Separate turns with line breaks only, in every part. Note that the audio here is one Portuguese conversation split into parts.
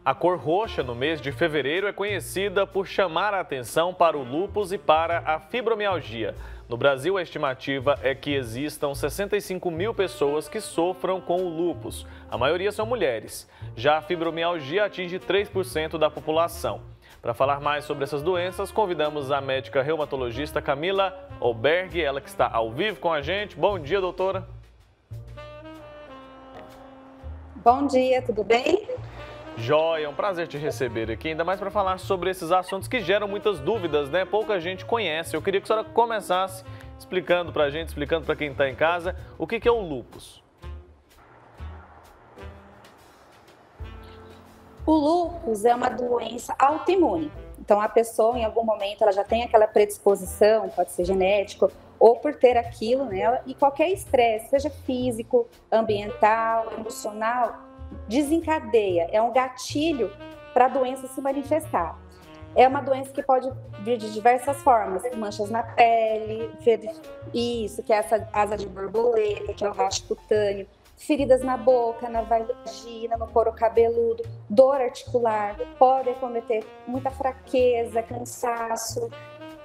A cor roxa no mês de fevereiro é conhecida por chamar a atenção para o lúpus e para a fibromialgia. No Brasil, a estimativa é que existam 65 mil pessoas que sofram com o lúpus. A maioria são mulheres. Já a fibromialgia atinge 3% da população. Para falar mais sobre essas doenças, convidamos a médica reumatologista Camila Oberg, ela que está ao vivo com a gente. Bom dia, doutora.
Bom dia, tudo bem?
Joia, é um prazer te receber aqui, ainda mais para falar sobre esses assuntos que geram muitas dúvidas, né? Pouca gente conhece. Eu queria que a senhora começasse explicando para a gente, explicando para quem está em casa, o que é o lúpus.
O lúpus é uma doença autoimune. Então, a pessoa, em algum momento, ela já tem aquela predisposição, pode ser genético, ou por ter aquilo nela, e qualquer estresse, seja físico, ambiental, emocional, desencadeia, é um gatilho para a doença se manifestar. É uma doença que pode vir de diversas formas, manchas na pele, isso, que é essa asa de borboleta, que é o racho cutâneo, feridas na boca, na vagina, no couro cabeludo, dor articular, pode acometer muita fraqueza, cansaço,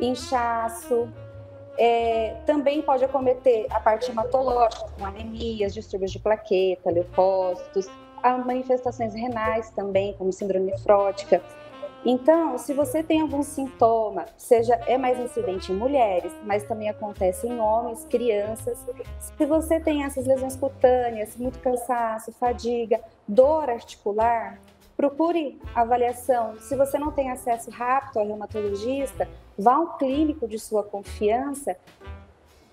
inchaço. Também pode acometer a parte hematológica, com anemias, distúrbios de plaqueta, leucócitos, há manifestações renais também, como síndrome nefrótica. Então, se você tem algum sintoma, é mais incidente em mulheres, mas também acontece em homens, crianças. Se você tem essas lesões cutâneas, muito cansaço, fadiga, dor articular, procure avaliação. Se você não tem acesso rápido ao reumatologista, vá a um clínico de sua confiança,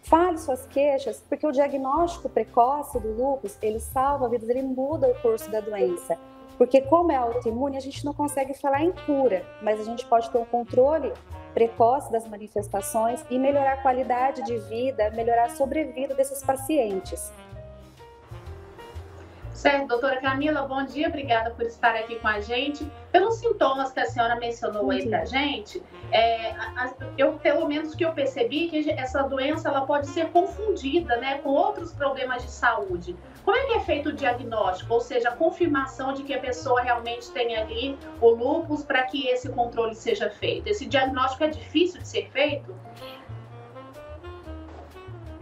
fale suas queixas, porque o diagnóstico precoce do lúpus, ele salva vidas, ele muda o curso da doença. Porque como é autoimune, a gente não consegue falar em cura, mas a gente pode ter um controle precoce das manifestações e melhorar a qualidade de vida, melhorar a sobrevida desses pacientes.
Certo, doutora Camila, bom dia, obrigada por estar aqui com a gente. Pelos sintomas que a senhora mencionou aí pra gente, pelo menos que eu percebi, que essa doença ela pode ser confundida, né, com outros problemas de saúde. Como é que é feito o diagnóstico, ou seja, a confirmação de que a pessoa realmente tem ali o lúpus para que esse controle seja feito? Esse diagnóstico é difícil de ser feito?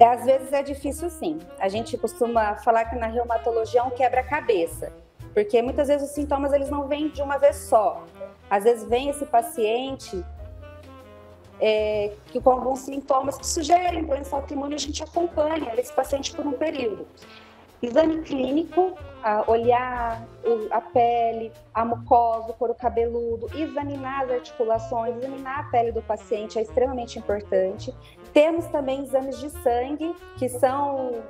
Às vezes é difícil sim. A gente costuma falar que na reumatologia é um quebra-cabeça, porque muitas vezes os sintomas eles não vêm de uma vez só. Às vezes vem esse paciente que com alguns sintomas que sugerem doença autoimune, a gente acompanha esse paciente por um período. Exame clínico, olhar a pele, a mucosa, o couro cabeludo, examinar as articulações, examinar a pele do paciente é extremamente importante. Temos também exames de sangue, que são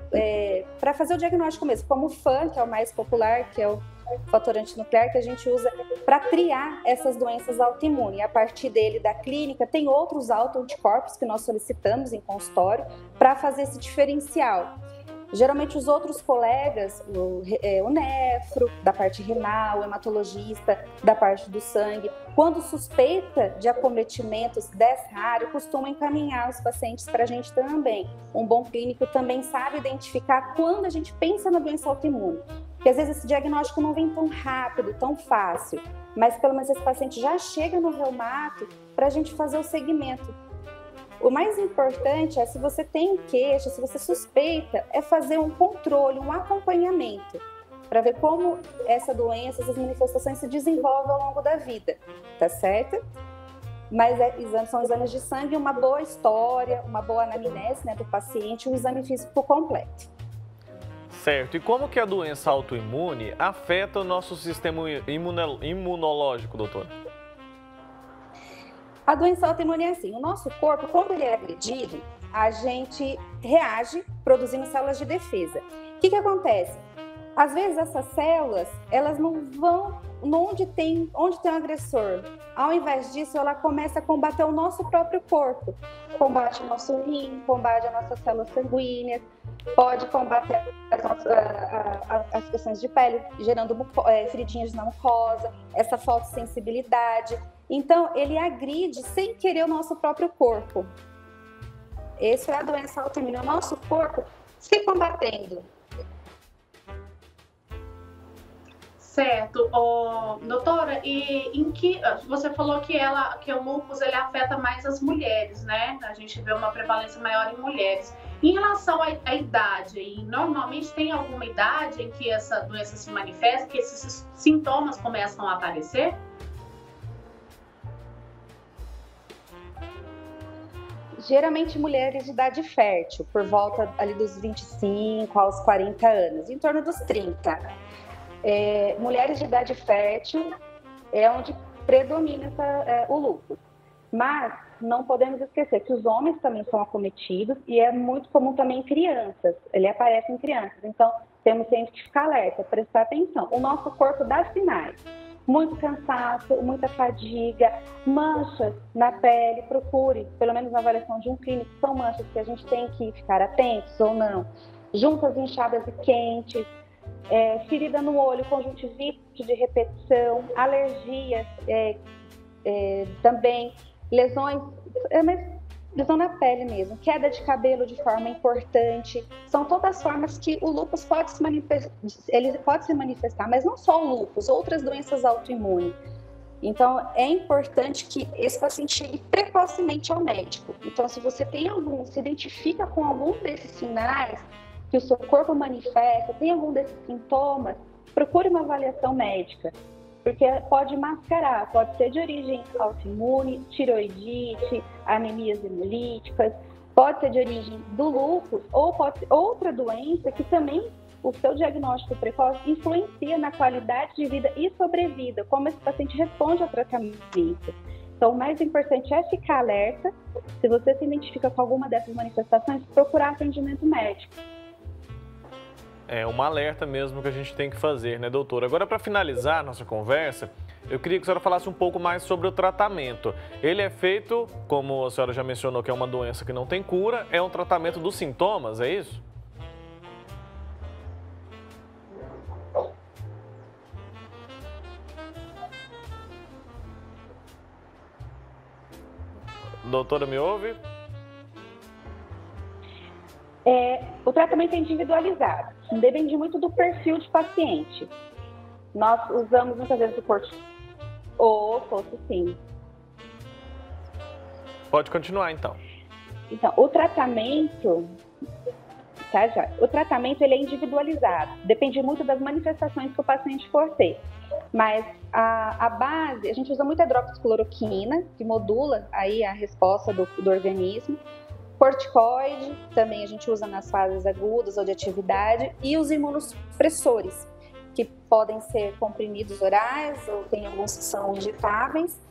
para fazer o diagnóstico mesmo, como o FAN, que é o mais popular, que é o fator antinuclear, que a gente usa para triar essas doenças autoimunes. A partir dele, da clínica, tem outros autoanticorpos que nós solicitamos em consultório para fazer esse diferencial. Geralmente os outros colegas, o nefro, da parte renal, o hematologista, da parte do sangue, quando suspeita de acometimentos dessa área, costumam encaminhar os pacientes para a gente também. Um bom clínico também sabe identificar quando a gente pensa na doença autoimune. Porque às vezes esse diagnóstico não vem tão rápido, tão fácil, mas pelo menos esse paciente já chega no reumato para a gente fazer o segmento. O mais importante é, se você tem queixa, se você suspeita, é fazer um controle, um acompanhamento, para ver como essa doença, essas manifestações se desenvolvem ao longo da vida, tá certo? Mas são exames de sangue, uma boa história, uma boa anamnese, né, do paciente, um exame físico completo.
Certo. E como que a doença autoimune afeta o nosso sistema imunológico, doutor?
A doença autoimune é assim, o nosso corpo, quando ele é agredido, a gente reage produzindo células de defesa. O que acontece? Às vezes essas células, elas não vão onde tem um agressor. Ao invés disso, ela começa a combater o nosso próprio corpo. Combate o nosso rim, combate as nossas células sanguíneas, pode combater as questões de pele, gerando feridinhas na mucosa, essa fotossensibilidade. Então, ele agride sem querer o nosso próprio corpo. Essa é a doença autoimune, o nosso corpo se combatendo.
Certo. Doutora, e em que você falou que o lúpus ele afeta mais as mulheres, né? A gente vê uma prevalência maior em mulheres. Em relação à idade, e normalmente tem alguma idade em que essa doença se manifesta, que esses sintomas começam a aparecer?
Geralmente mulheres de idade fértil, por volta ali dos 25 aos 40 anos, em torno dos 30. Mulheres de idade fértil é onde predomina o lúpus. Mas não podemos esquecer que os homens também são acometidos e é muito comum também em crianças. Ele aparece em crianças, então temos sempre que ficar alerta, prestar atenção. O nosso corpo dá sinais. Muito cansaço, muita fadiga, manchas na pele, procure, pelo menos na avaliação de um clínico, são manchas que a gente tem que ficar atentos ou não. Juntas inchadas e quentes, ferida no olho, conjuntivite de repetição, alergias também, lesões, lesão na pele mesmo, queda de cabelo de forma importante, são todas formas que o lúpus pode se manifestar, mas não só o lúpus, outras doenças autoimunes. Então, é importante que esse paciente chegue precocemente ao médico. Então, se você se identifica com algum desses sinais que o seu corpo manifesta, tem algum desses sintomas, procure uma avaliação médica, porque pode mascarar, pode ser de origem autoimune, tiroidite, anemias hemolíticas, pode ser de origem do lúpus, ou pode ser outra doença que também o seu diagnóstico precoce influencia na qualidade de vida e sobrevida, como esse paciente responde ao tratamento. Então, o mais importante é ficar alerta. Se você se identifica com alguma dessas manifestações, procurar atendimento médico.
É um alerta mesmo que a gente tem que fazer, né, doutora? Agora, para finalizar a nossa conversa, eu queria que a senhora falasse um pouco mais sobre o tratamento. Ele é feito, como a senhora já mencionou, que é uma doença que não tem cura, é um tratamento dos sintomas, é isso? Doutora, me ouve?
O tratamento é individualizado, depende muito do perfil de paciente. Nós usamos muitas vezes o corticoide, sim.
Pode continuar, então.
Então, o tratamento, o tratamento ele é individualizado, depende muito das manifestações que o paciente for ter. Mas a base, a gente usa muito a hidroxicloroquina, que modula aí a resposta do organismo. Corticoide, também a gente usa nas fases agudas ou de atividade, e os imunossupressores, que podem ser comprimidos orais ou tem alguns que são injetáveis,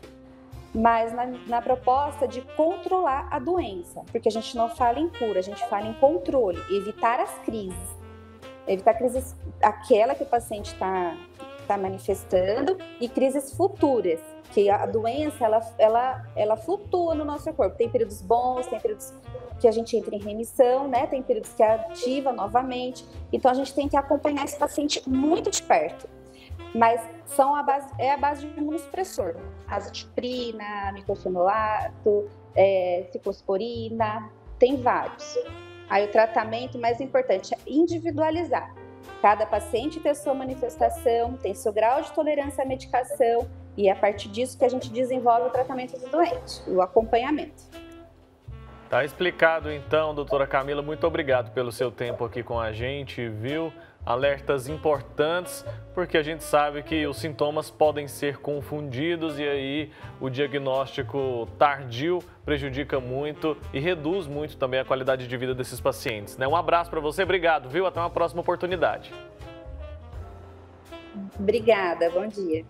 mas na proposta de controlar a doença, porque a gente não fala em cura, a gente fala em controle, evitar as crises. Evitar crises, aquela que o paciente está manifestando, e crises futuras, que a doença ela flutua no nosso corpo. Tem períodos bons, tem períodos que a gente entra em remissão, né? Tem períodos que ativa novamente. Então a gente tem que acompanhar esse paciente muito de perto. Mas é a base de imunossupressor. Azathioprina, micofenolato, ciclosporina, tem vários. Aí o tratamento mais importante é individualizar. Cada paciente tem a sua manifestação, tem seu grau de tolerância à medicação, e é a partir disso que a gente desenvolve o tratamento do doente, o acompanhamento.
Tá explicado então, doutora Camila, muito obrigado pelo seu tempo aqui com a gente, viu? Alertas importantes, porque a gente sabe que os sintomas podem ser confundidos e aí o diagnóstico tardio prejudica muito e reduz muito também a qualidade de vida desses pacientes, né? Um abraço para você, obrigado, viu? Até uma próxima oportunidade.
Obrigada, bom dia.